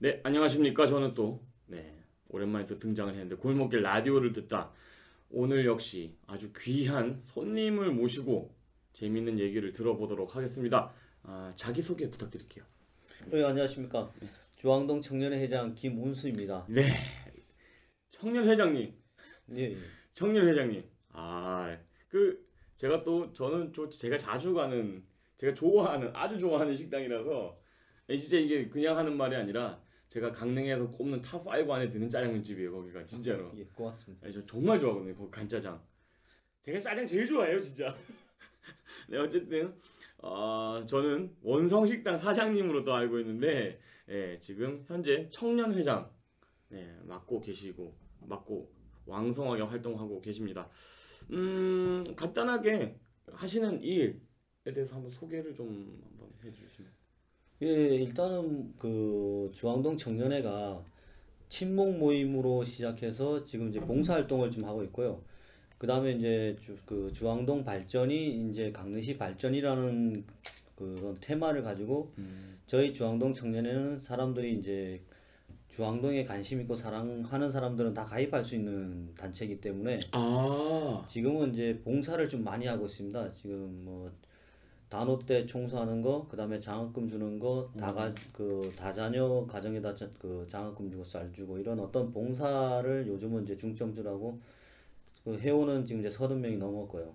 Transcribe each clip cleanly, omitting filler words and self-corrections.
네, 안녕하십니까. 저는 또, 오랜만에 또 등장을 했는데, 골목길 라디오를 듣다. 오늘 역시 아주 귀한 손님을 모시고 재밌는 얘기를 들어보도록 하겠습니다. 자기소개 부탁드릴게요. 네, 안녕하십니까. 주황동 청년회 회장 김운수입니다. 네, 청년 회장님, 예, 예. 청년 회장님. 제가 또, 제가 자주 가는, 제가 좋아하는, 아주 좋아하는 식당이라서, 진짜 이게 그냥 하는 말이 아니라, 제가 강릉에서 꼽는 탑5 안에 드는 짜장면집이에요, 거기가, 진짜로. 예, 고맙습니다. 저 정말 좋아하거든요. 거기 간짜장. 제가 짜장 제일 좋아해요, 진짜. 네, 어쨌든 저는 원성식당 사장님으로도 알고 있는데, 지금 현재 청년회장 맡고 왕성하게 활동하고 계십니다. 간단하게 하시는 일에 대해서 한번 소개를 좀 한번 해주시면. 예, 일단은 그 주황동 청년회가 친목 모임으로 시작해서 지금 이제 봉사활동을 좀 하고 있고요. 그 다음에 이제 그 주황동 발전이 이제 강릉시 발전이라는 그런 테마를 가지고 저희 주황동 청년회는 사람들이 이제 주황동에 관심 있고 사랑하는 사람들은 다 가입할 수 있는 단체이기 때문에 지금은 이제 봉사를 좀 많이 하고 있습니다. 지금 뭐 단오 때 청소하는 거, 그다음에 장학금 주는 거, 다자녀 가정에다 그 장학금 주고 쌀 주고 이런 어떤 봉사를 요즘은 이제 중점적으로 하고 그 회원은 지금 이제 30명이 넘었고요.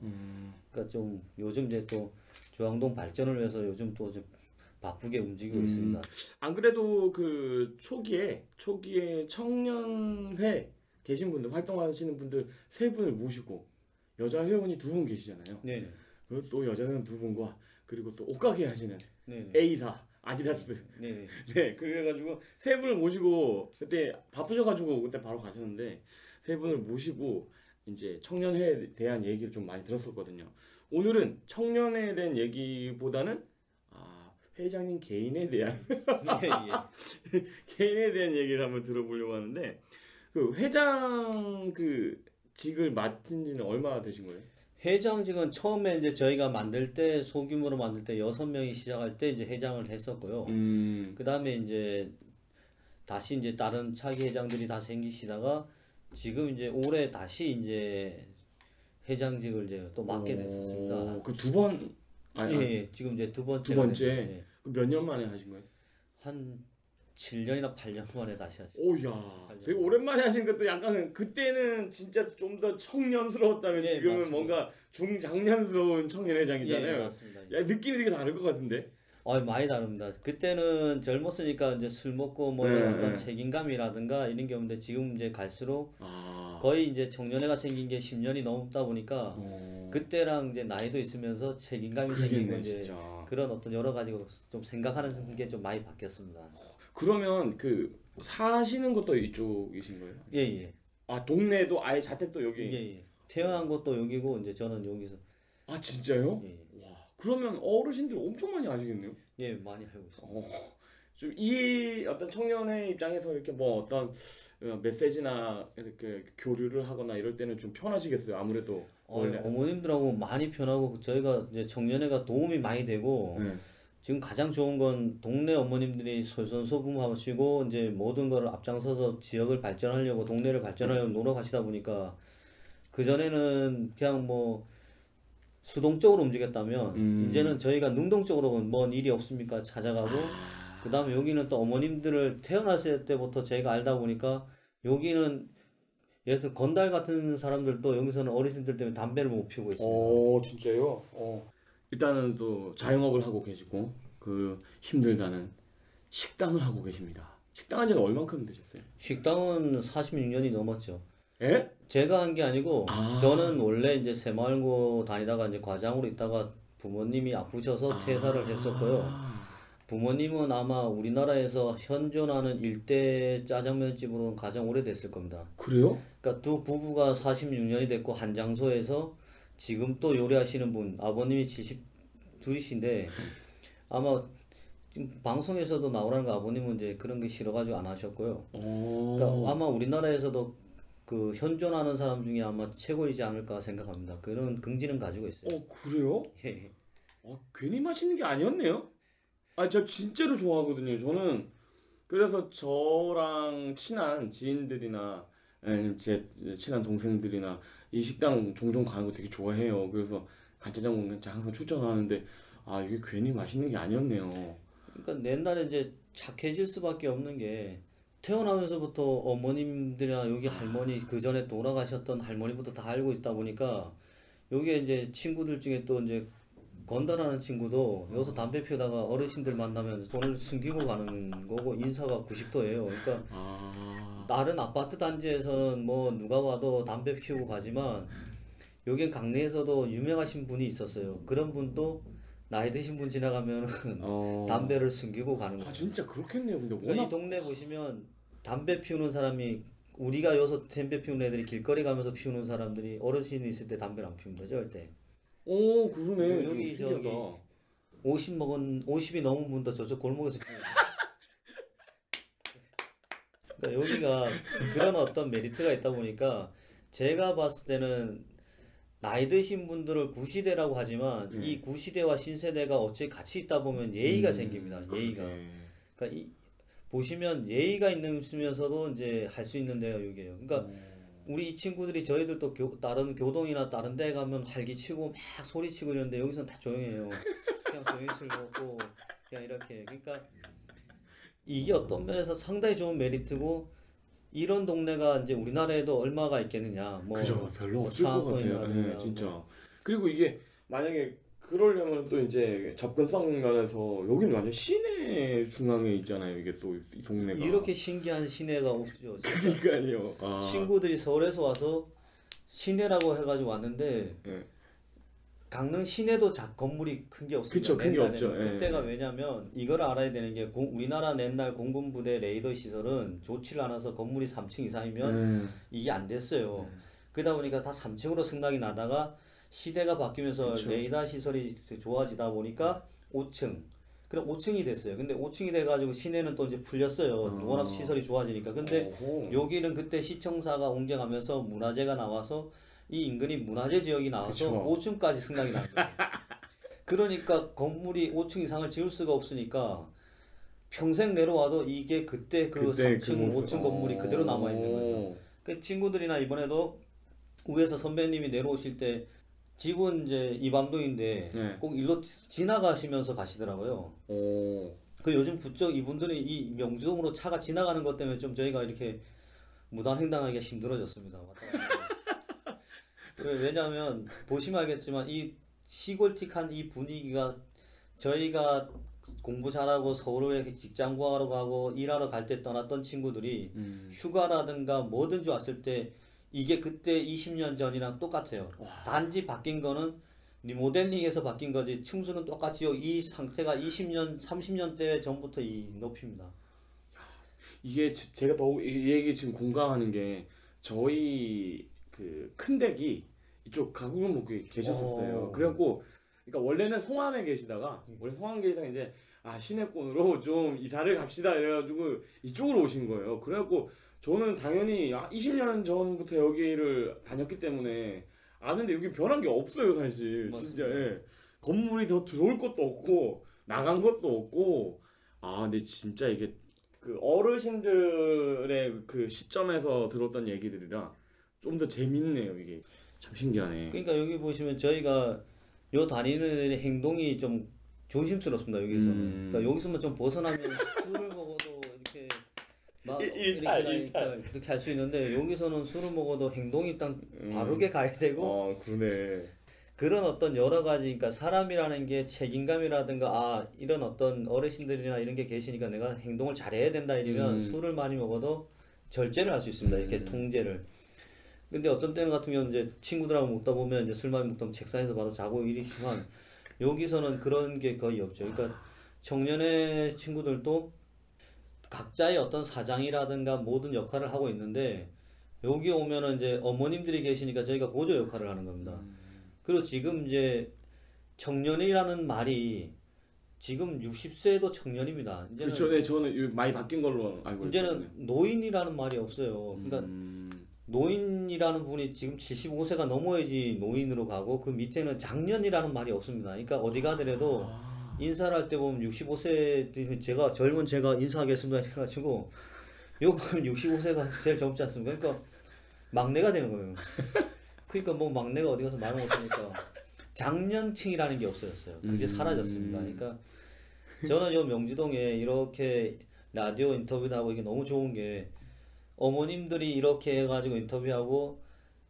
그러니까 좀 요즘 이제 또 주황동 발전을 위해서 요즘 또 좀 바쁘게 움직이고 있습니다. 안 그래도 그 초기에 청년회 계신 분들, 활동하시는 분들 세 분을 모시고 여자 회원이 두 분 계시잖아요. 네네. 그리고 또 여자 회원 두 분과 그리고 또 옷가게 하시는 네네. A사, 아디다스. 네네. 네, 그래가지고 세 분을 모시고 그때 바쁘셔가지고 그때 바로 가셨는데 세 분을 모시고 이제 청년회에 대한 얘기를 좀 많이 들었었거든요. 오늘은 청년회에 대한 얘기보다는 회장님 개인에 대한 예, 예. 개인에 대한 얘기를 한번 들어보려고 하는데 그 회장 그 직을 맡은 지는 얼마나 되신 거예요? 회장직은 처음에 이제 저희가 만들 때 소규모로 만들 때 6명이 시작할 때 이제 회장을 했었고요. 그 다음에 이제 다시 이제 다른 차기 회장들이 다 생기시다가 지금 이제 올해 다시 이제 회장직을 이제 또 맡게 됐었습니다. 그 두 번, 예, 예. 지금 이제 두 두 번째가 번째. 됐는데, 예. 몇 년 만에 하신 거예요? 한 7년이나 8년 만에 다시 하죠. 오야, 되게 오랜만에 하신 것도 약간은 그때는 진짜 좀 더 청년스러웠다면 예, 지금은 맞습니다. 뭔가 중장년스러운 청년회장이잖아요. 예, 맞습니다. 야, 느낌이 되게 다를 것 같은데. 많이 다릅니다. 그때는 젊었으니까 이제 술 먹고 뭐 이런 어떤 책임감이라든가 이런 게 없는데 지금 이제 갈수록 거의 이제 청년회가 생긴 게 10년이 넘다 보니까 그때랑 이제 나이도 있으면서 책임감이 생기고 그러겠네, 이제 진짜. 그런 어떤 여러 가지 좀 생각하는 게 좀 많이 바뀌었습니다. 그러면 그 사시는 것도 이쪽이신 거예요? 예, 예. 동네도 아예 자택도 예, 여기. 예. 태어난 곳도 여기고 이제 저는 여기서 진짜요? 예, 예. 와, 그러면 어르신들 엄청 많이 아시겠네요? 예, 많이 알고 있습니다. 좀 이 어떤 청년의 입장에서 이렇게 뭐 어떤 메시지나 이렇게 교류를 하거나 이럴 때는 좀 편하시겠어요. 아무래도 원래. 어머님들하고 많이 편하고 저희가 이제 청년회가 도움이 많이 되고 네. 지금 가장 좋은 건 동네 어머님들이 솔선수범하시고 이제 모든 걸 앞장서서 지역을 발전하려고 동네를 발전하려고 노력하시다 보니까 그전에는 그냥 뭐 수동적으로 움직였다면 이제는 저희가 능동적으로 뭔 일이 없습니까 찾아가고 그다음에 여기는 또 어머님들을 태어났을 때부터 저희가 알다 보니까 여기는 예를 들어 건달 같은 사람들도 여기서는 어르신들 때문에 담배를 못 피우고 있습니다. 진짜요? 일단은 또 자영업을 하고 계시고 그 힘들다는 식당을 하고 계십니다. 식당 한 지는 얼만큼 되셨어요? 식당은 46년이 넘었죠. 예? 제가 한 게 아니고 저는 원래 이제 새마을고 다니다가 이제 과장으로 있다가 부모님이 아프셔서 퇴사를 했었고요. 부모님은 아마 우리나라에서 현존하는 일대 짜장면집으로는 가장 오래됐을 겁니다. 그래요? 그러니까 두 부부가 46년이 됐고 한 장소에서 지금 또 요리하시는 분 아버님이 72이신데 아마 지금 방송에서도 나오라는 거 아버님은 이제 그런 게 싫어가지고 안 하셨고요. 그러니까 아마 우리나라에서도 그 현존하는 사람 중에 아마 최고이지 않을까 생각합니다. 그런 긍지는 가지고 있어요. 그래요? 예. 괜히 마시는 게 아니었네요. 저 진짜로 좋아하거든요. 저는 그래서 저랑 친한 지인들이나 아니면 제 친한 동생들이나 이 식당 종종 가는 거 되게 좋아해요. 그래서 간짜장 먹는 거 항상 추천하는데 아 이게 괜히 맛있는 게 아니었네요. 그러니까 옛날에 이제 착해질 수밖에 없는 게 태어나면서부터 어머님들이나 여기 할머니 그 전에 돌아가셨던 할머니부터 다 알고 있다 보니까 여기에 이제 친구들 중에 또 이제 건달하는 친구도 여기서 담배 피우다가 어르신들 만나면 돈을 숨기고 가는 거고 인사가 90도예요. 그러니까 아, 다른 아파트 단지에서는 뭐 누가 와도 담배 피우고 가지만 여긴 강내에서도 유명하신 분이 있었어요. 그런 분도 나이 드신 분 지나가면 어, 담배를 숨기고 가는 아 거예요. 진짜 그렇겠네요. 근데 그러니까 이 워낙 동네 보시면 담배 피우는 사람이 우리가 여기서 담배 피우는 애들이 길거리 가면서 피우는 사람들이 어르신이 있을 때 담배를 안 피웁니다. 절대. 오 그러네. 좀 여기 신기하다. 저기 50이 넘은 분도 저쪽 골목에서 피웁니다. 그러니까 여기가 그런 어떤 메리트가 있다 보니까 제가 봤을 때는 나이 드신 분들을 구시대라고 하지만 네. 이 구시대와 신세대가 어찌 같이 있다 보면 예의가 생깁니다. 예의가. 그러게. 그러니까 보시면 예의가 있으면서도 이제 할 수 있는 데가 여기예요. 그러니까 우리 이 친구들이 저희들도 다른 교동이나 다른 데 가면 활기치고 막 소리치고 이러는데 여기서는 다 조용해요. 그냥 조용히 술 먹고 그냥 이렇게. 그러니까 이게 어떤 면에서 상당히 좋은 메리트고 이런 동네가 이제 우리나라에도 얼마가 있겠느냐. 그죠. 별로 뭐 없을 것 같아요. 창원이라든가 네, 진짜. 뭐 그리고 이게 만약에 그러려면 또 이제 접근성 면에서 여기는 완전 시내 중앙에 있잖아요. 이게 또 이 동네가. 이렇게 신기한 시내가 없죠. 그러니까요. 아, 친구들이 서울에서 와서 시내라고 해가지고 왔는데 네. 강릉 시내도 건물이 큰 게 없습니다. 그쵸, 큰 게 옛날에는. 없죠. 예. 그때가 왜냐면 이걸 알아야 되는 게 우리나라 옛날 공군 부대 레이더 시설은 좋지를 않아서 건물이 3층 이상이면 음, 이게 안 됐어요. 그러다 보니까 다 3층으로 승낙이 나다가 시대가 바뀌면서 그쵸. 레이더 시설이 좋아지다 보니까 5층. 그럼 5층이 됐어요. 근데 5층이 돼가지고 시내는 또 이제 풀렸어요. 워낙 시설이 좋아지니까. 근데 어허. 여기는 그때 시청사가 옮겨가면서 문화재가 나와서 이 인근이 문화재 지역이 나와서 그쵸. 5층까지 승낙이 난 거예요. 그러니까 건물이 5층 이상을 지을 수가 없으니까 평생 내려와도 이게 그때 그 그때 3층, 모습. 5층 건물이 그대로 남아 있는 거죠. 어. 그 친구들이나 이번에도 위에서 선배님이 내려오실 때 집은 이제 이밤동인데 네. 꼭 일로 지나가시면서 가시더라고요. 어. 그 요즘 부쩍 이분들이 이 명주동으로 차가 지나가는 것 때문에 좀 저희가 이렇게 무단횡단하기가 힘들어졌습니다. 왔다 갔다. 왜냐하면 보시면 알겠지만 이 시골틱한 이 분위기가 저희가 공부 잘하고 서울에 직장 구하러 가고 일하러 갈 때 떠났던 친구들이 휴가라든가 뭐든지 왔을 때 이게 그때 20년 전이랑 똑같아요. 단지 바뀐 거는 리모델링에서 바뀐 거지 층수는 똑같지요. 이 상태가 20년, 30년 대 전부터 이 높입니다. 이게 제가 더욱 이 얘기 지금 공감하는 게 저희 그 큰댁이 이쪽 가구목에 계셨었어요. 오. 그래갖고 그러니까 원래는 송암에 계시다가 원래 송암 계시다가 이제 아 시내권으로 좀 이사를 갑시다 이래가지고 이쪽으로 오신 거예요. 그래갖고 저는 당연히 20년 전부터 여기를 다녔기 때문에 아는데 여기 변한 게 없어요 사실. 진짜 맞습니다. 예. 건물이 더 들어올 것도 없고 나간 것도 없고 아 근데 진짜 이게 그 어르신들의 그 시점에서 들었던 얘기들이라 좀 더 재밌네요 이게 참 신기하네. 그러니까 여기 보시면 저희가 요 다니는 애들의 행동이 좀 조심스럽습니다. 여기서는. 그러니까 여기서만 좀 벗어나면 술을 먹어도 이렇게 막 일탈, 이렇게 하니까 그렇게 할 수 있는데 여기서는 술을 먹어도 행동이 일단 바르게 가야 되고 어 그러네. 그런 어떤 여러 가지 그러니까 사람이라는 게 책임감이라든가 아 이런 어떤 어르신들이나 이런 게 계시니까 내가 행동을 잘해야 된다 이러면 술을 많이 먹어도 절제를 할 수 있습니다. 이렇게 통제를. 근데 어떤 때는 같은 경우는 이제 친구들하고 먹다 보면 이제 술 많이 먹다 보면 책상에서 바로 자고 이러시지만 여기서는 그런 게 거의 없죠. 그러니까 청년의 친구들도 각자의 어떤 사장이라든가 모든 역할을 하고 있는데 여기 오면은 이제 어머님들이 계시니까 저희가 보조 역할을 하는 겁니다. 그리고 지금 이제 청년이라는 말이 지금 60세도 청년입니다. 이제는 그렇죠. 네 저는 이거 많이 바뀐 걸로 알고 이제는 있거든요. 노인이라는 말이 없어요. 그러니까 노인이라는 분이 지금 75세가 넘어야지 노인으로 가고 그 밑에는 장년이라는 말이 없습니다. 그러니까 어디 가더라도 인사를 할 때 보면 65세 제가 젊은 제가 인사하겠습니다 해가지고 요거는 65세가 제일 젊지 않습니까? 그러니까 막내가 되는 거예요. 그러니까 뭐 막내가 어디 가서 말을 못하니까 장년층이라는 게 없어졌어요. 그게 사라졌습니다. 그러니까 저는 요 명지동에 이렇게 라디오 인터뷰도 하고 이게 너무 좋은 게 어머님들이 이렇게 해가지고 인터뷰하고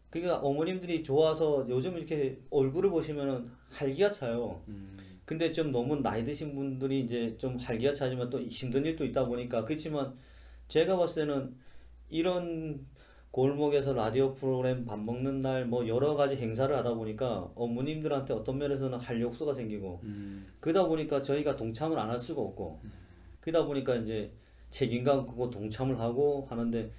그러니까 어머님들이 좋아서 요즘 이렇게 얼굴을 보시면은 활기가 차요. 근데 좀 너무 나이 드신 분들이 이제 좀 활기가 차지만 또 힘든 일도 있다 보니까 그렇지만 제가 봤을 때는 이런 골목에서 라디오 프로그램 밥 먹는 날 뭐 여러 가지 행사를 하다 보니까 어머님들한테 어떤 면에서는 활력소가 생기고 그러다 보니까 저희가 동참을 안 할 수가 없고 그러다 보니까 이제 책임감 갖고 동참을 하고 하는데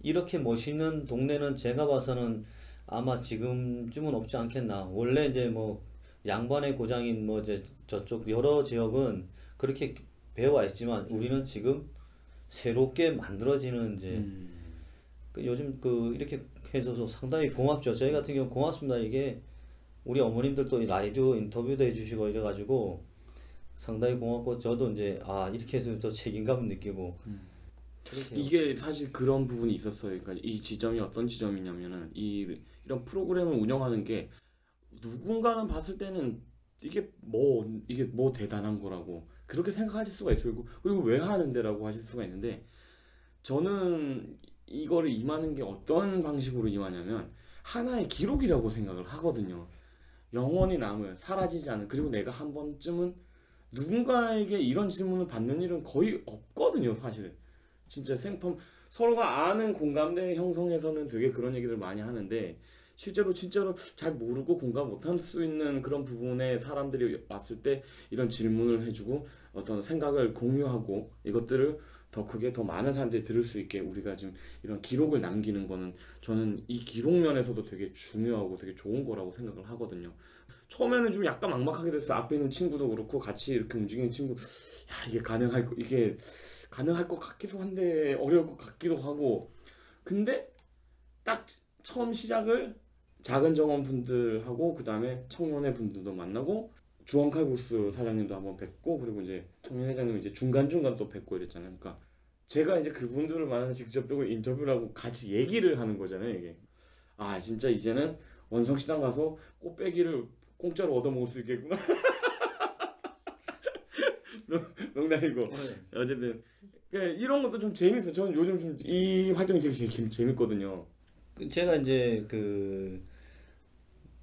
이렇게 멋있는 동네는 제가 봐서는 아마 지금쯤은 없지 않겠나. 원래 이제 뭐 양반의 고장인 뭐 이제 저쪽 여러 지역은 그렇게 배워와 있지만 우리는 지금 새롭게 만들어지는 이제 그 요즘 그 이렇게 해줘서 상당히 고맙죠. 저희 같은 경우 고맙습니다. 이게 우리 어머님들도 라디오 인터뷰도 해주시고 이래가지고 상당히 고맙고 저도 이제 아 이렇게 해서 또 책임감을 느끼고 그렇게 이게 사실 그런 부분이 있었어요. 그러니까 이 지점이 어떤 지점이냐면은 이런 프로그램을 운영하는 게 누군가는 봤을 때는 이게 뭐 대단한 거라고 그렇게 생각하실 수가 있어요. 그리고 왜 하는데라고 하실 수가 있는데 저는 이거를 임하는 게 어떤 방식으로 임하냐면 하나의 기록이라고 생각을 하거든요. 영원히 남을 사라지지 않은 그리고 내가 한 번쯤은 누군가에게 이런 질문을 받는 일은 거의 없거든요, 사실. 진짜 생판 서로가 아는 공감대 형성에서는 되게 그런 얘기들 많이 하는데 실제로 진짜로 잘 모르고 공감 못할 수 있는 그런 부분에 사람들이 왔을 때 이런 질문을 해주고 어떤 생각을 공유하고 이것들을 더 크게 더 많은 사람들이 들을 수 있게 우리가 지금 이런 기록을 남기는 거는 저는 이 기록 면에서도 되게 중요하고 되게 좋은 거라고 생각을 하거든요. 처음에는 좀 약간 막막하게 됐어요. 앞에 있는 친구도 그렇고 같이 이렇게 움직이는 친구, 야 이게 가능할 것 같기도 한데 어려울 것 같기도 하고. 근데 딱 처음 시작을 작은 정원 분들하고 그 다음에 청년회 분들도 만나고 주원칼국수 사장님도 한번 뵙고 그리고 이제 청년 회장님 이제 중간중간 또 뵙고 이랬잖아요. 그러니까 제가 이제 그분들을 만나서 직접적으로 인터뷰를 하고 같이 얘기를 하는 거잖아요. 이게 아 진짜 이제는 원성시당 가서 꽃배기를 공짜로 얻어먹을 수 있겠구나. 농담이고 어쨌든 그러니까 이런 것도 좀 재밌어요. 저는 요즘 좀 이 활동이 되게 재밌거든요. 제가 이제 그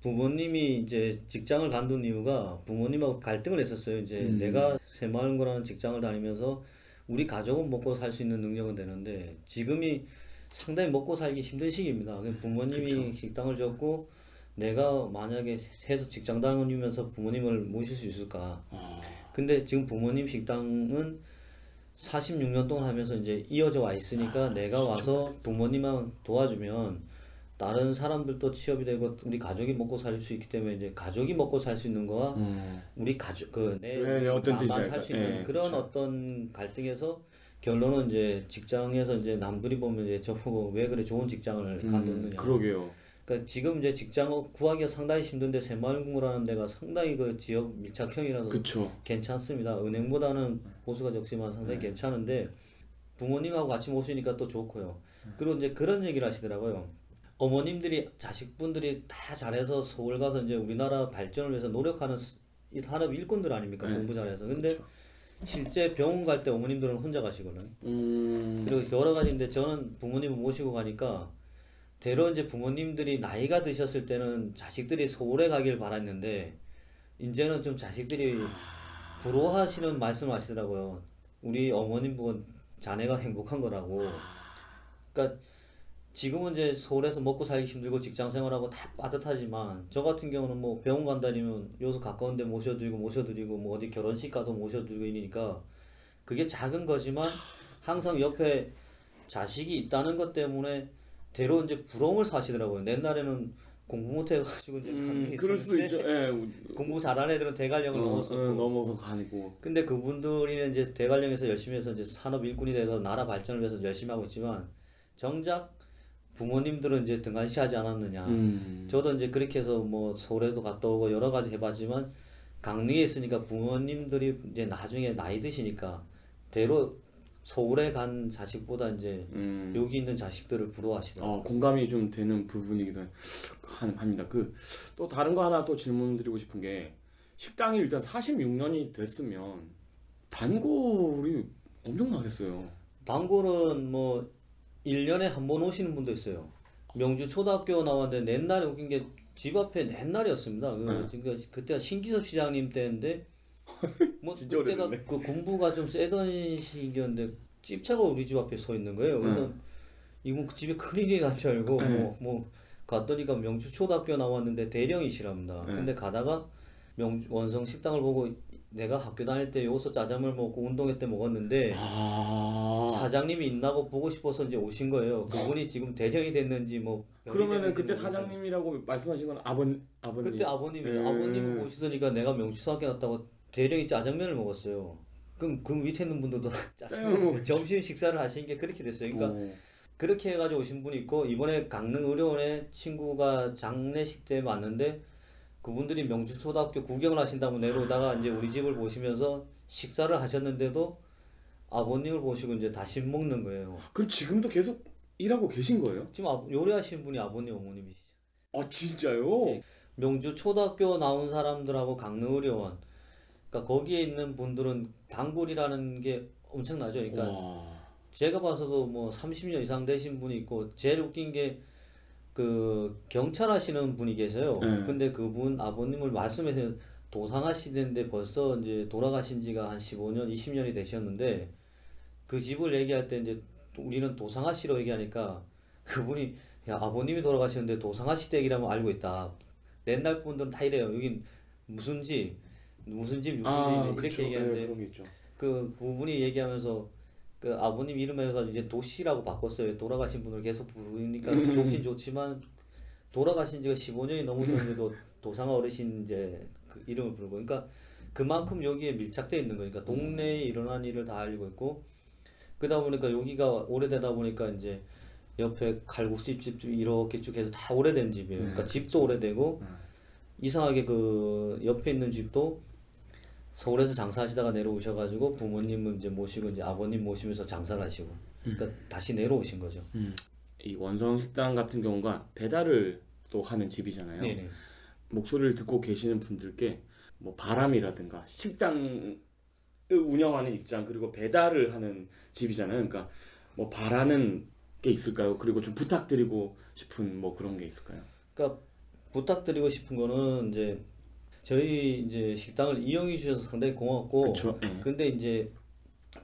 부모님이 이제 직장을 간둔 이유가 부모님하고 갈등을 했었어요. 이제 내가 새마을고라는 직장을 다니면서 우리 가족은 먹고 살 수 있는 능력은 되는데 지금이 상당히 먹고 살기 힘든 시기입니다. 부모님이 그쵸. 식당을 졌고 내가 만약에 해서 직장 다니면서 부모님을 모실 수 있을까? 근데 지금 부모님 식당은 46년 동안 하면서 이제 이어져 와 있으니까 내가 와서 부모님만 도와주면 다른 사람들도 취업이 되고 우리 가족이 먹고 살 수 있기 때문에 이제 가족이 먹고 살 수 있는 거와 우리 가족 네, 어떤 뜻인지 나만 살 수 있는 네, 그런 그쵸. 어떤 갈등에서 결론은 이제 직장에서 이제 남들이 보면 이제 저보고 왜 그래 좋은 직장을 간뒀느냐. 그러게요. 그러니까 지금 이제 직장 구하기가 상당히 힘든데 새마을금고라는 데가 상당히 그 지역 밀착형이라서 그쵸. 괜찮습니다. 은행보다는 보수가 적지만 상당히 괜찮은데 부모님하고 같이 모시니까 또 좋고요. 그리고 이제 그런 얘기를 하시더라고요. 어머님들이 자식분들이 다 잘해서 서울 가서 이제 우리나라 발전을 위해서 노력하는 이 산업 일꾼들 아닙니까? 네. 공부 잘해서. 근데 실제 병원 갈 때 어머님들은 혼자 가시거든요. 음, 그리고 여러 가지인데 저는 부모님을 모시고 가니까 대로 이제 부모님들이 나이가 드셨을 때는 자식들이 서울에 가길 바랐는데 이제는 좀 자식들이 부러워하시는 말씀을 하시더라고요. 우리 어머님 보고 자네가 행복한 거라고. 그러니까 지금은 이제 서울에서 먹고 살기 힘들고 직장 생활하고 다 빠듯하지만 저 같은 경우는 뭐 병원 간다니면 여기서 가까운 데 모셔드리고 뭐 어디 결혼식 가도 모셔드리고 이러니까 그게 작은 거지만 항상 옆에 자식이 있다는 것 때문에 대로 이제 부러움을 사시더라고요. 옛날에는 공부 못 해가지고 이제 가만히 그럴 수도 있죠. 있었는데 예. 공부 잘하는 애들은 대관령을 넘었었고 넘어서 가니고. 근데 그분들이 이제 대관령에서 열심히 해서 이제 산업 일꾼이 돼서 나라 발전을 위해서 열심히 하고 있지만 정작 부모님들은 이제 등한시하지 않았느냐. 저도 이제 그렇게 해서 뭐 서울에도 갔다 오고 여러 가지 해봤지만 강릉에 있으니까 부모님들이 이제 나중에 나이 드시니까 대로 서울에 간 자식보다 이제 여기 있는 자식들을 부러워하시더라고요. 공감이 좀 되는 부분이기도 합니다. 그 또 다른 거 하나 또 질문드리고 싶은 게 식당이 일단 46년이 됐으면 단골이 엄청나겠어요. 단골은 뭐 1년에 한 번 오시는 분도 있어요. 명주 초등학교 나왔는데 옛날에 웃긴 게 집 앞에 옛날이었습니다. 그때가 신기섭 시장님 때인데 뭐 진짜 그때가 오래됐네. 그 공부가 좀 세던 시기였는데 집차가 우리 집 앞에 서 있는 거예요. 그래서 이건 그 집에 큰일이 난 줄 알고 뭐 갔더니까 명주 초등학교 나왔는데 대령이시랍니다. 근데 가다가 원성 식당을 보고 내가 학교 다닐 때 여기서 짜장면 먹고 운동회 때 먹었는데 사장님이 있나고 보고 싶어서 이제 오신 거예요. 그분이 지금 대령이 됐는지 뭐 그러면은 그때 사장님이라고 말씀하신 건 아버님? 그때 아버님이죠. 아버님을 모시더니까 내가 명주 초등학교 갔다고 대령이 짜장면을 먹었어요. 그럼 그 밑에 있는 분들도 짜장면 점심 식사를 하신 게 그렇게 됐어요. 그러니까 그렇게 해가지고 오신 분이 있고 이번에 강릉 의료원에 친구가 장례식 때 왔는데 그분들이 명주 초등학교 구경을 하신다고 내려오다가 이제 우리 집을 보시면서 식사를 하셨는데도 아버님을 보시고 이제 다시 먹는 거예요. 그럼 지금도 계속 일하고 계신 거예요? 지금 요리하시는 분이 아버님 어머님이시죠. 아 진짜요? 명주 초등학교 나온 사람들하고 강릉 의료원 그러니까 거기에 있는 분들은 단골이라는 게 엄청나죠. 그러니까 제가 봐서도 뭐 30년 이상 되신 분이 있고 제일 웃긴 게 그 경찰 하시는 분이 계세요. 근데 그분 아버님을 말씀해서 도상하시는데 벌써 이제 돌아가신 지가 한 15년, 20년이 되셨는데 그 집을 얘기할 때 이제 우리는 도상하시라고 얘기하니까 그분이 야 아버님이 돌아가셨는데 도상하시 댁이라면 알고 있다. 옛날 분들은 다 이래요. 여긴 무슨 집 이렇게 그쵸. 얘기하는데 그런 게 있죠. 그 부분이 얘기하면서 그 아버님 이름을 해가지고 이제 도시라고 바꿨어요. 돌아가신 분을 계속 부르니까 좋긴 좋지만 돌아가신 지가 15년이 넘으셨는데도 도상아 어르신 이제 그 이름을 부르고 그러니까 그만큼 여기에 밀착돼 있는 거니까 동네에 일어난 일을 다 알고 있고 그러다 보니까 여기가 오래되다 보니까 이제 옆에 칼국수집 이렇게 쭉 해서 다 오래된 집이에요. 그러니까 집도 오래되고 이상하게 그 옆에 있는 집도 서울에서 장사하시다가 내려오셔가지고 부모님은 이제 모시고 이제 아버님 모시면서 장사를 하시고 그러니까 다시 내려오신 거죠. 이 원성 식당 같은 경우가 배달을 또 하는 집이잖아요. 네네. 목소리를 듣고 계시는 분들께 뭐 바람이라든가 식당을 운영하는 입장 그리고 배달을 하는 집이잖아요. 그러니까 뭐 바라는 게 있을까요? 그리고 좀 부탁드리고 싶은 뭐 그런 게 있을까요? 그러니까 부탁드리고 싶은 거는 이제 저희 이제 식당을 이용해 주셔서 상당히 고맙고 그쵸, 예. 근데 이제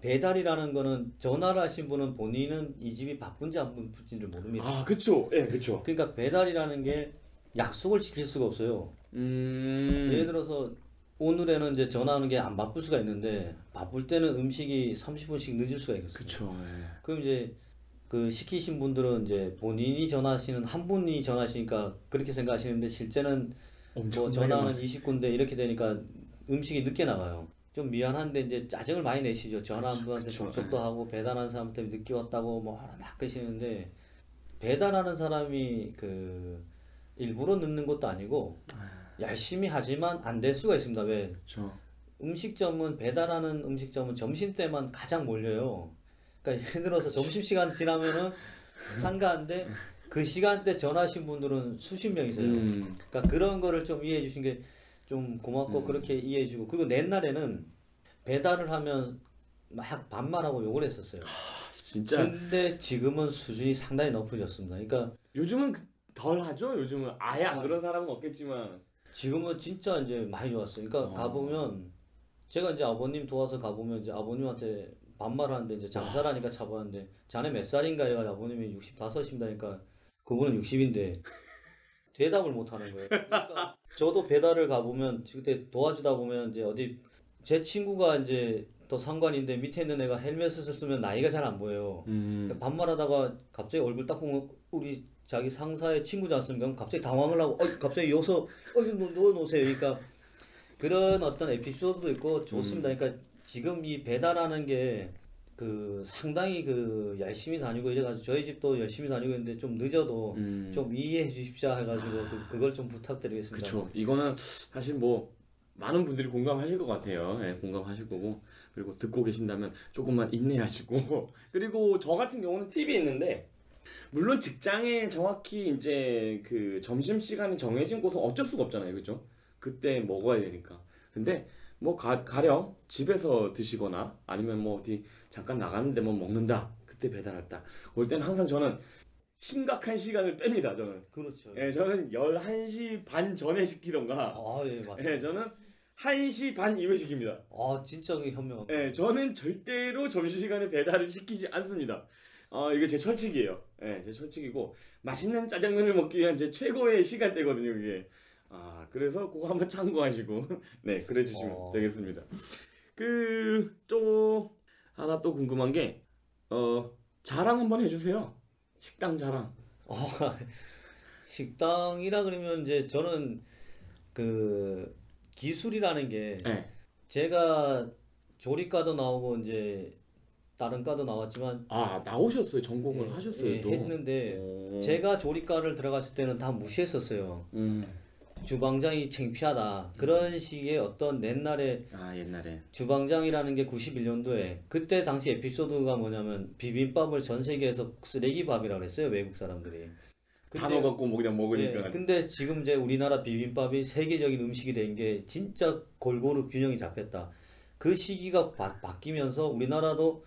배달이라는 거는 전화를 하신 분은 본인은 이 집이 바쁜지 안 바쁜지를 모릅니다. 아, 그쵸, 예, 그쵸. 그러니까 배달이라는 게 약속을 지킬 수가 없어요. 예를 들어서 오늘에는 이제 전화하는 게 안 바쁠 수가 있는데 바쁠 때는 음식이 30분씩 늦을 수가 있어요. 그쵸, 예. 그럼 이제 그 시키신 분들은 이제 본인이 전화하시는 한 분이 전화하시니까 그렇게 생각하시는데 실제는 뭐 전화는 20군데 이렇게 되니까 음식이 늦게 나가요. 좀 미안한데 이제 짜증을 많이 내시죠. 전화 한 분한테 접촉도 하고 배달하는 사람한테 늦게 왔다고 뭐 막 그러시는데 배달하는 사람이 그 일부러 늦는 것도 아니고 열심히 하지만 안 될 수가 있습니다. 왜? 그쵸. 음식점은 배달하는 음식점은 점심 때만 가장 몰려요. 그러니까 예를 들어서 점심 시간 지나면은 한가한데 그 시간대 전화하신 분들은 수십 명이세요. 그러니까 그런 거를 좀 이해해 주신 게 좀 고맙고 그렇게 이해해 주고 그리고 옛날에는 배달을 하면 막 반말하고 욕을 했었어요. 진짜. 근데 지금은 수준이 상당히 높아졌습니다. 그러니까 요즘은 덜 하죠? 요즘은 아예 안 그런 사람은 없겠지만. 지금은 진짜 이제 많이 좋았어요. 그러니까 가보면 제가 이제 아버님 도와서 가보면 이제 아버님한테 반말하는데 이제 장사라니까 차보는데 자네 몇 살인가 해가지고 아버님이 65이다니까 그분은 60인데 대답을 못 하는 거예요. 그러니까 저도 배달을 가보면 그때 도와주다 보면 이제 어디 제 친구가 이제 더 상관인데 밑에 있는 애가 헬멧을 쓰면 나이가 잘 안 보여요. 반말하다가 갑자기 얼굴 딱 보면 우리 자기 상사의 친구지 않습니까? 그럼 갑자기 당황을 하고 갑자기 여기서 넣어 놓으세요. 그러니까 그런 어떤 에피소드도 있고 좋습니다. 그러니까 지금 이 배달하는 게 그 상당히 그 열심히 다니고 이래가지고 저희 집도 열심히 다니고 있는데 좀 늦어도 좀 이해해 주십시오 해가지고 그걸 좀 부탁드리겠습니다. 그쵸. 이거는 사실 뭐 많은 분들이 공감하실 것 같아요. 예, 공감하실 거고 그리고 듣고 계신다면 조금만 인내하시고 그리고 저 같은 경우는 팁이 있는데 물론 직장에 정확히 이제 그 점심 시간이 정해진 곳은 어쩔 수가 없잖아요, 그죠? 그때 먹어야 되니까. 근데 뭐 가령 집에서 드시거나 아니면 뭐 어디 잠깐 나가는데 뭐 먹는다. 그때 배달할다. 올 때는 항상 저는 심각한 시간을 뺍니다, 저는. 그렇죠. 예, 저는 11시 반 전에 시키던가, 아, 예, 맞아요. 예, 저는 1시 반 이후에 시킵니다. 아, 진짜 그게 현명합니다. 예, 저는 절대로 점심시간에 배달을 시키지 않습니다. 이게 제 철칙이에요. 예, 제 철칙이고, 맛있는 짜장면을 먹기 위한 제 최고의 시간대거든요, 그게. 그래서 그거 한번 참고하시고, 네, 그래 주시면 되겠습니다. 또, 하나 또 궁금한 게, 자랑 한번 해주세요. 식당 자랑. 식당이라 그러면 이제 저는 그 기술이라는 게 네. 제가 조리과도 나오고 이제 다른 과도 나왔지만 나오셨어요. 전공을 예, 하셨어요, 예, 또. 했는데 오. 제가 조리과를 들어갔을 때는 다 무시했었어요. 음. 주방장이 창피하다. 그런 식의 어떤 옛날에 옛날에. 주방장이라는 게 91년도에 그때 당시 에피소드가 뭐냐면 비빔밥을 전 세계에서 쓰레기밥이라고 했어요. 외국 사람들이. 단어 갖고 뭐 그냥 먹으니까. 예, 근데 지금 이제 우리나라 비빔밥이 세계적인 음식이 된 게 진짜 골고루 균형이 잡혔다. 그 시기가 바뀌면서 우리나라도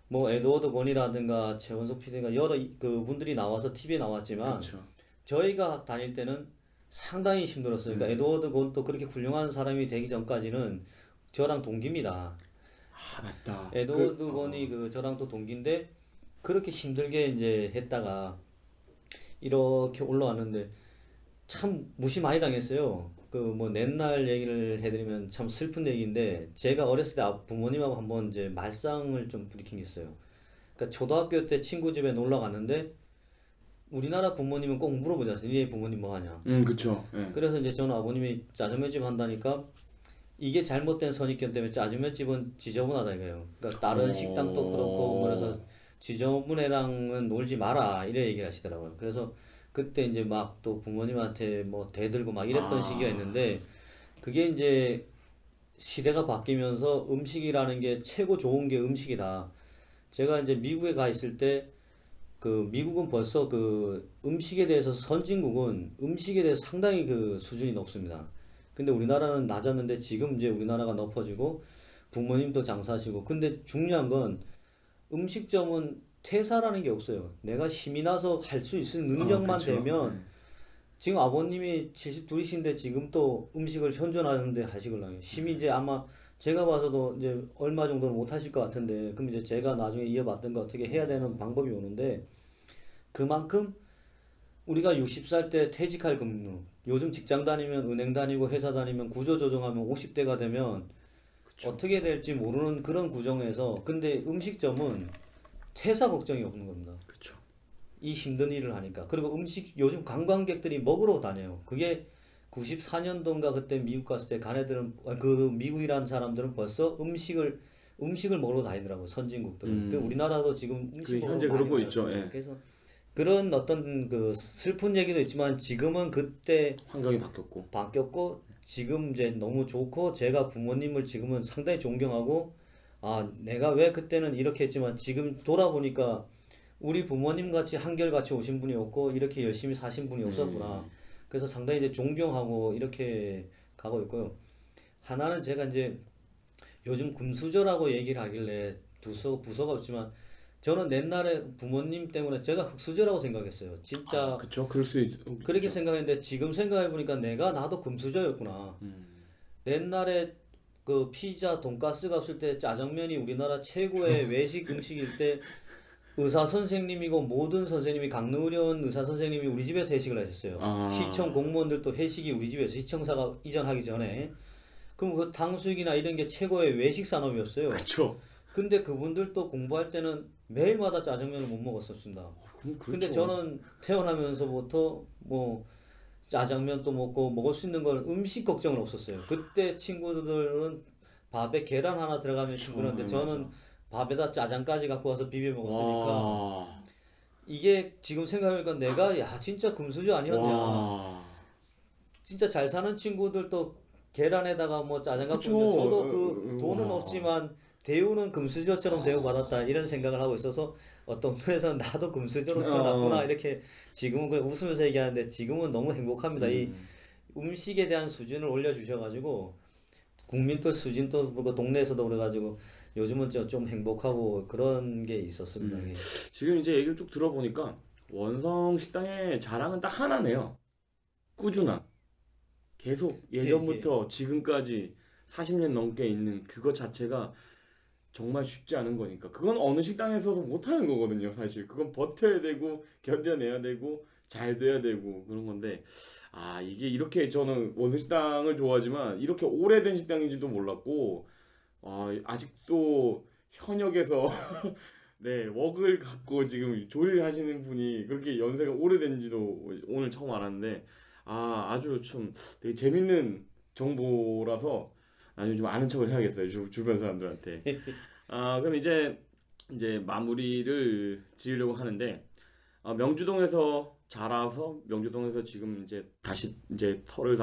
뭐 에드워드 건이라든가 최원석 PD가 여러 그 분들이 나와서 TV에 나왔지만 그렇죠. 저희가 다닐 때는 상당히 힘들었어요. 그러니까 에드워드 건도 그렇게 훌륭한 사람이 되기 전까지는 저랑 동기입니다. 맞다. 에드워드 건이 그 저랑 또 동기인데 그렇게 힘들게 이제 했다가 이렇게 올라왔는데 참 무시 많이 당했어요. 그 뭐 옛날 얘기를 해드리면 참 슬픈 얘기인데 제가 어렸을 때 부모님하고 한번 이제 말상을 좀 부리킨 게 있어요. 그러니까 초등학교 때 친구 집에 놀러 갔는데 우리나라 부모님은 꼭 물어보잖아요. 얘 부모님 뭐 하냐. 그쵸. 예. 그래서 이제 저는 아버님이 짜장면집 한다니까 이게 잘못된 선입견 때문에 짜장면집은 지저분하다 이거예요. 그러니까 다른 식당도 그렇고 그래서 지저분 애랑은 놀지 마라 이래 얘기를 하시더라고요. 그래서 그때 이제 막 또 부모님한테 뭐 대들고 막 이랬던 시기가 있는데 그게 이제 시대가 바뀌면서 음식이라는 게 최고 좋은 게 음식이다. 제가 이제 미국에 가 있을 때 그 미국은 벌써 그 음식에 대해서 선진국은 음식에 대해서 상당히 그 수준이 높습니다. 근데 우리나라는 낮았는데 지금 이제 우리나라가 높아지고 부모님도 장사하시고 근데 중요한 건 음식점은 퇴사라는 게 없어요. 내가 힘이 나서 할 수 있을 능력만 그쵸. 되면 지금 아버님이 72이신데 지금 또 음식을 현존하는데 하시걸랑요. 힘이 이제 아마 제가 봐서도 이제 얼마 정도는 못 하실 것 같은데 그럼 이제 제가 나중에 이어받든 거 어떻게 해야 되는 방법이 오는데 그만큼 우리가 60살 때 퇴직할 근무 요즘 직장 다니면 은행 다니고 회사 다니면 구조조정하면 50대가 되면 어떻게 될지 모르는 그런 구정에서 근데 음식점은 퇴사 걱정이 없는 겁니다. 그쵸. 이 힘든 일을 하니까. 그리고 음식 요즘 관광객들이 먹으러 다녀요. 그게 94년도인가 그때 미국 갔을 때 가네들은 그 미국이라는 사람들은 벌써 음식을 먹으러 다니더라고요. 선진국들은. 그 우리나라도 지금 음식 먹으러 현재 많이 그러고 있죠. 다녔어요. 예. 그래서 그런 어떤 그 슬픈 얘기도 있지만 지금은 그때 환경이 바뀌었고. 바뀌었고 지금 이제 너무 좋고 제가 부모님을 지금은 상당히 존경하고 내가 왜 그때는 이렇게 했지만 지금 돌아보니까 우리 부모님 같이 한결같이 오신 분이 없고 이렇게 열심히 사신 분이 없었구나. 그래서 상당히 이제 존경하고 이렇게 가고 있고요. 하나는 제가 이제 요즘 금수저라고 얘기를 하길래 부서가 없지만 저는 옛날에 부모님 때문에 제가 흙수저라고 생각했어요. 진짜 그쵸. 그럴 수 그렇게 생각했는데 지금 생각해보니까 나도 금수저였구나. 옛날에 그 피자, 돈가스가 없을 때 짜장면이 우리나라 최고의 외식 음식일 때 의사 선생님이고 모든 선생님이 강릉의료원 의사 선생님이 우리 집에서 회식을 하셨어요. 시청 공무원들도 회식이 우리 집에서 시청사가 이전하기 전에 그럼 그 탕수육이나 이런 게 최고의 외식 산업이었어요. 그쵸. 근데 그분들도 공부할 때는 매일마다 짜장면을 못 먹었었습니다. 근데 저는 태어나면서부터 뭐 짜장면도 먹고 먹을 수 있는 걸 음식 걱정은 없었어요. 그때 친구들은 밥에 계란 하나 들어가면 힘들었는데 저는 밥에다 짜장까지 갖고 와서 비벼 먹었으니까 이게 지금 생각해보니까 내가 진짜 금수저 아니었냐. 진짜 잘 사는 친구들도 계란에다가 뭐 짜장면 그쵸. 뿌려 저도 그 돈은 와. 없지만 대우는 금수저처럼 대우받았다 이런 생각을 하고 있어서 어떤 면에서는 나도 금수저로 태어났구나 이렇게 지금은 그냥 웃으면서 얘기하는데 지금은 너무 행복합니다. 이 음. 음식에 대한 수준을 올려주셔가지고 국민도 수준도 그 동네에서도 그래가지고 요즘은 좀 행복하고 그런 게 있었습니다. 예. 지금 이제 얘기를 쭉 들어보니까 원성 식당의 자랑은 딱 하나네요. 꾸준함. 계속 예, 예. 예전부터 지금까지 40년 넘게 있는 그것 자체가 정말 쉽지 않은 거니까. 그건 어느 식당에서도 못하는 거거든요, 사실. 그건 버텨야 되고, 견뎌내야 되고, 잘 돼야 되고, 그런 건데, 아, 이게 이렇게 저는 원성 식당을 좋아하지만, 이렇게 오래된 식당인지도 몰랐고, 아, 아직도 현역에서 네, 웍을 갖고 지금 조리를 하시는 분이 그렇게 연세가 오래된지도 오늘 처음 알았는데, 아, 아주 좀 되게 재밌는 정보라서 나중에 좀 아는 척을 해야겠어요, 주변 사람들한테. 아, 그럼 이제 마무리를 지으려고 하는데, 명주동에서 자라서 명주동에서 지금 이제 다시 이제 털을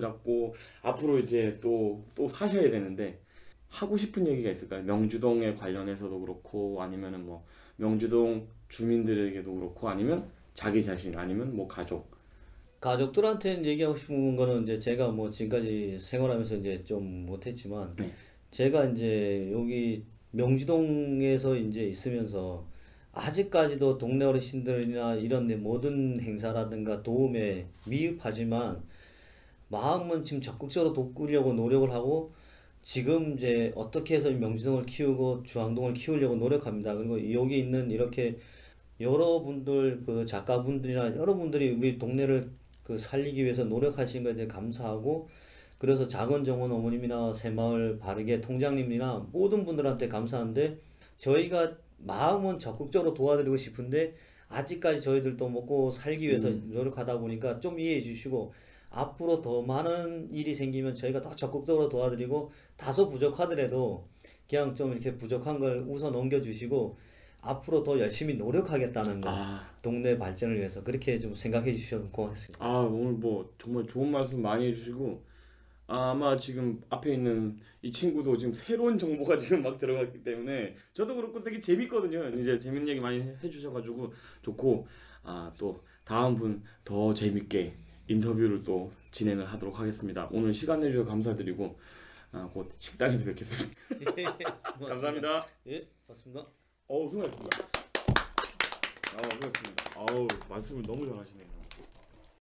잡고 앞으로 이제 또 사셔야 되는데, 하고 싶은 얘기가 있을까요? 명주동에 관련해서도 그렇고 아니면은 뭐 명주동 주민들에게도 그렇고 아니면 자기 자신 아니면 뭐 가족. 가족들한테는 얘기하고 싶은 거는 이제 제가 뭐 지금까지 생활하면서 이제 좀 못했지만 네. 제가 이제 여기 명지동에서 이제 있으면서 아직까지도 동네 어르신들이나 이런 데 모든 행사라든가 도움에 미흡하지만 마음은 지금 적극적으로 돕으려고 노력을 하고 지금 이제 어떻게 해서 명지동을 키우고 주황동을 키우려고 노력합니다. 그리고 여기 있는 이렇게 여러분들 그 작가분들이나 여러분들이 우리 동네를 그 살리기 위해서 노력하신 것에 대해 감사하고 그래서 작은 정원 어머님이나 새마을 바르게 통장님이나 모든 분들한테 감사한데 저희가 마음은 적극적으로 도와드리고 싶은데 아직까지 저희들도 먹고 살기 위해서 노력하다 보니까 좀 이해해 주시고 앞으로 더 많은 일이 생기면 저희가 더 적극적으로 도와드리고 다소 부족하더라도 그냥 좀 이렇게 부족한 걸 웃어 넘겨주시고 앞으로 더 열심히 노력하겠다는 거 아, 동네 발전을 위해서 그렇게 좀 생각해 주셔서 고맙습니다. 오늘 뭐 정말 좋은 말씀 많이 해주시고 아마 지금 앞에 있는 이 친구도 지금 새로운 정보가 지금 막 들어갔기 때문에 저도 그렇고 되게 재밌거든요. 이제 재밌는 얘기 많이 해주셔가지고 좋고 또 다음 분 더 재밌게 인터뷰를 또 진행을 하도록 하겠습니다. 오늘 시간 내주셔서 감사드리고 곧 식당에서 뵙겠습니다. 감사합니다. 예, 맞습니다. 수고하셨습니다. 수고하셨습니다. 말씀을 너무 잘하시네요.